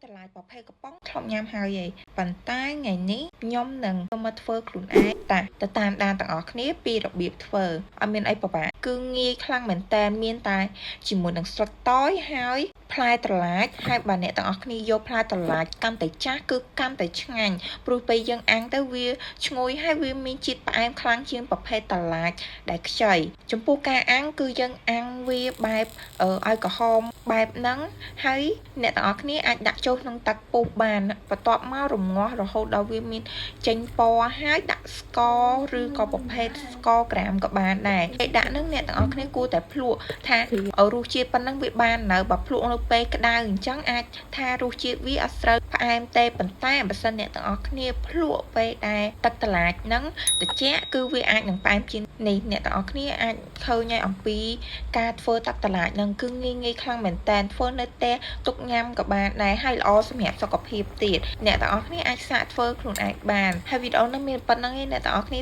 តឡាយប្រភេទកំប៉ុងធ្លាប់ញ៉ាំហើយឯងប៉ុន្តែថ្ងៃនេះខ្ញុំនឹងមកធ្វើខ្លួនឯងទៅតាមដានទាំងអស់គ្នាពីរបៀបធ្វើអត់មានអីពិបាកគឺងាយខ្លាំងមែនតើមានតែជាមួយនឹងស្លឹកតយហើយផ្លែត្រឡាចហើយបើអ្នកទាំងអស់គ្នាយកផ្លែត្រឡាចកាន់តែចាស់គឺកាន់តែឆ្ងាញ់ព្រោះពេលយើងអាំងទៅវាឈ្ងុយហើយវាមានជាតិផ្អែមខ្លាំងជាងប្រភេទត្រឡាចដែលខ្ចីចំពោះការអាំងគឺយើងអាំងវាបែបឲ្យក្រហមបែបហ្នឹងហើយអ្នកទាំងអស់គ្នាអាចដាក់ចូលក្នុងទឹកពុះបានបន្ទាប់មករងាស់រហូតដល់វាមានចេញពណ៌ហើយដាក់ស្ករឬក៏ប្រភេទស្ករក្រាមក៏បានដែរពេលដាក់ហ្នឹងអ្នកទាំងអស់គ្នាគួរតែភ្លក់ថារសជាតិប៉ុណ្ណឹងវាបាននៅបើភ្លក់នៅពេលក្តៅអញ្ចឹងអាចថារសជាតិវាអត់ស្រូវផ្អែមទេប៉ុន្តែបើសិនអ្នកទាំងអស់គ្នាភ្លក់ពេលដែលទឹកត្រឡាចហ្នឹងត្រជាក់គឺវាអាចនឹងផ្អែមជាងនេះអ្នកទាំងអស់គ្នាអាចឃើញឲ្យអំពីការធ្វើទឹកត្រឡាចហ្នឹងគឺងាយខ្លាំងមែនតើធ្វើនៅផ្ទះទុកញ៉ាំក៏បានដែរហើយល្អសម្រាប់សុខភាពទៀតអ្នកទាំងអស់គ្នាអាចសាកធ្វើខ្លួនឯងបានហើយវីដេអូនេះមានប៉ុណ្្នឹងឯងអ្នកទាំងអស់គ្នា